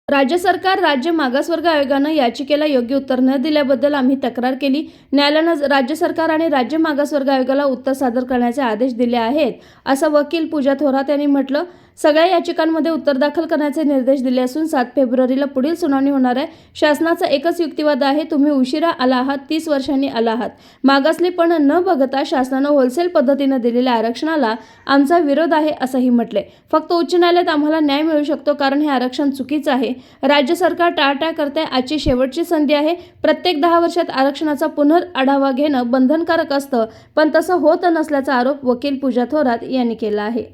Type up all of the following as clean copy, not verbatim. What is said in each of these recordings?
राज्य सरकार राज्य मागासवर्ग आयोगानं याचिकेला योग्य उत्तर न दिल्याबद्दल आम्ही तक्रार केली। न्यायालयानं राज्य सरकार आणि राज्य मागासवर्ग आयोगाला उत्तर सादर करण्याचे आदेश दिले आहेत, असं वकील पूजा थोरात यांनी म्हटलं। सगळ्या याचिकांमध्ये उत्तर दाखल करण्याचे निर्देश दिले असून 7 फेब्रुवारीला पुढील सुनावणी होणार आहे। शासनाचा एकच युक्तिवाद आहे, तुम्ही उशिरा आला आहात, 30 वर्षांनी आला आहात। मागासलेपण न बघता शासनानं होलसेल पद्धतीने दिलेल्या आरक्षणाला आमचा विरोध आहे, असंही म्हटले। फक्त उच्च न्यायालयात आम्हाला न्याय मिळू शकतो, कारण हे आरक्षण चुकीचं आहे। राज्य सरकार टाळाटाळ करते, आजची शेवटची संधी आहे। प्रत्येक 10 वर्षात आरक्षणाचा पुनर्आढावा घेणं बंधनकारक असतं, पण तसं होत नसल्याचा आरोप वकील पूजा थोरात यांनी केला आहे।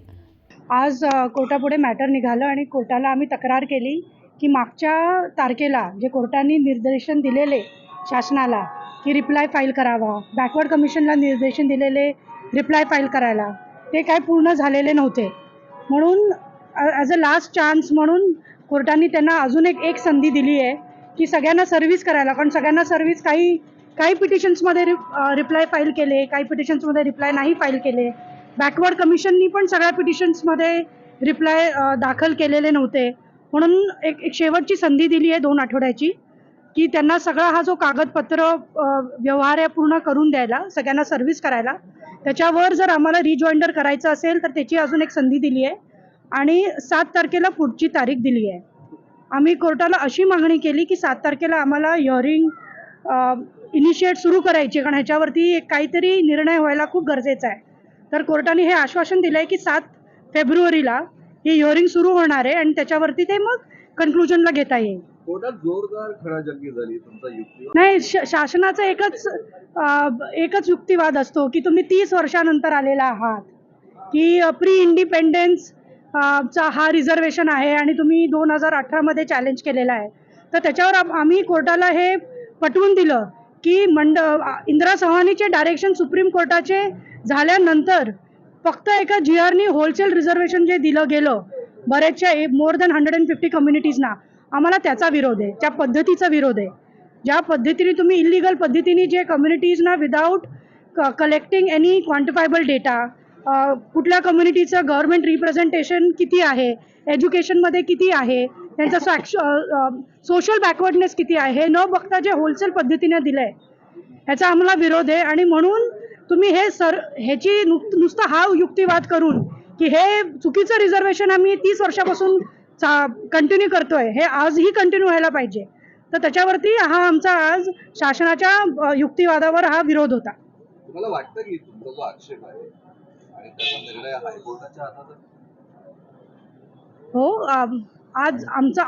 आज कोर्टापुढे मॅटर निघालं आणि कोर्टाला आम्ही तक्रार केली की मागच्या तारखेला जे कोर्टाने निर्देशन दिलेले शासनाला की रिप्लाय फाईल करावा, बॅकवर्ड कमिशनला निर्देशन दिलेले रिप्लाय फाईल करायला, ते काय पूर्ण झालेले नव्हते। म्हणून ॲज अ लास्ट चान्स म्हणून कोर्टाने त्यांना अजून एक संधी दिली आहे की सगळ्यांना सर्व्हिस करायला। कारण सगळ्यांना सर्व्हिस काही पिटिशन्समध्ये रिप्लाय फाईल केले, काही पिटिशन्समध्ये रिप्लाय नाही फाईल केले। बॅकवर्ड कमिशननी पण सगळ्या पिटिशन्समध्ये रिप्लाय दाखल केलेले नव्हते। म्हणून एक शेवटची संधी दिली आहे 2 आठवड्याची की त्यांना सगळा हा जो कागदपत्र व्यवहार आहे पूर्ण करून द्यायला, सगळ्यांना सर्व्हिस करायला। त्याच्यावर जर आम्हाला रिजॉइंडर करायचं असेल तर त्याची अजून एक संधी दिली आहे आणि 7 तारखेला पुढची तारीख दिली आहे। आम्ही कोर्टाला अशी मागणी केली की 7 तारखेला आम्हाला हिअरिंग इनिशिएट सुरू करायची, कारण ह्याच्यावरती काहीतरी निर्णय व्हायला खूप गरजेचा आहे। तर कोर्टाने हे आश्वासन दिलं आहे की 7 फेब्रुवारीला ही हिअरिंग सुरू होणार आहे आणि त्याच्यावरती ते मग कन्क्लुजनला घेता येईल। कोर्टात जोरदार खडाजंगी झाली, तुमचा युक्तिवाद नाही, शासनाचा एकच युक्तिवाद असतो की तुम्ही 30 वर्षानंतर आलेला आहात, की प्री इंडिपेंडन्स चा हा रिझर्वेशन आहे आणि तुम्ही 2018 मध्ये चॅलेंज केलेला आहे। तर त्याच्यावर आम्ही कोर्टाला हे पटवून दिलं की इंदिरा चव्हाणीचे डायरेक्शन सुप्रीम कोर्टाचे झाल्यानंतर फक्त एका जीआरनी होलसेल रिझर्वेशन जे दिलं गेलं बरेचशा मोर दॅन 150 कम्युनिटीजना, आम्हाला त्याचा विरोध आहे, त्या पद्धतीचा विरोध आहे। ज्या पद्धतीने तुम्ही इलिगल पद्धतीने जे कम्युनिटीजना without collecting any quantifiable data, कुठल्या कम्युनिटीचं गव्हर्नमेंट रिप्रेझेंटेशन किती आहे, एज्युकेशनमध्ये किती आहे, त्यांचा सोशल बॅकवर्डनेस किती आहे, हे न बघता जे होलसेल पद्धतीने दिलं आहे ह्याचा आम्हाला विरोध आहे। आणि म्हणून तुम्ही ह्याची नुसता हा युक्तिवाद करून की हे चुकीचं रिझर्वेशन आम्ही 30 वर्षापासून कंटिन्यू करतोय, हे आजही कंटिन्यू व्हायला पाहिजे। तर त्याच्यावरती हा आमचा आज शासनाच्या युक्तिवादावर हा विरोध होता। तुम्हाला वाटतं की तुमचा जो आक्षेप आहे आणि त्याचा निर्णय हायकोर्टाच्या हातात आहे? हो, आज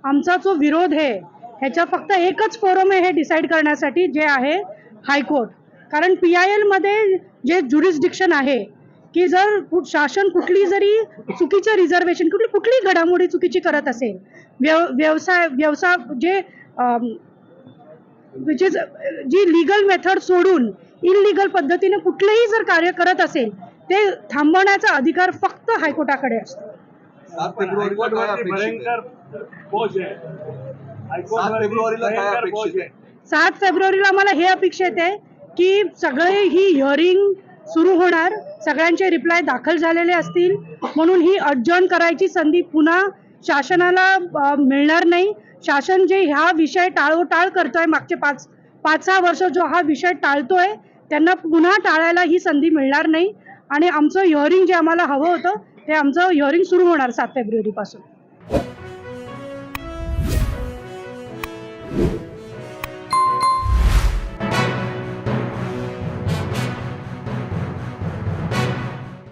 आमचा जो विरोध आहे ह्याच्या फक्त एकच फोरम आहे हे डिसाईड करण्यासाठी, जे आहे हायकोर्ट। कारण PIL मध्ये जे ज्युरिस्डिक्शन आहे की जर शासन कुठली जरी चुकीचं रिझर्वेशन, कुठली घडामोडी चुकीची करत असेल, व्यवसाय जे जी लीगल मेथड सोडून इलिगल पद्धतीने कुठलेही जर कार्य करत असेल, ते थांबवण्याचा अधिकार फक्त हायकोर्टाकडे असतो। 7 फेब्रुवारीला काय अपेक्षित आहे? 7 फेब्रुवारीला आम्हाला हे अपेक्षित आहे की सगळे ही हिअरिंग सुरू होणार, सगळ्यांचे रिप्लाय दाखल झालेले असतील, म्हणून ही अडजॉर्न करायची संधी पुन्हा शासनाला मिळणार नाही। शासन जे हा विषय टाळोटाळ करतोय, मागचे 5-6 वर्ष जो हा विषय टाळतोय, त्यांना पुन्हा टाळायला ही संधी मिळणार नाही। आणि आमचं हिअरिंग जे आम्हाला हवं होतं ते आमचं हिअरिंग सुरू होणार 7 फेब्रुवारीपासून।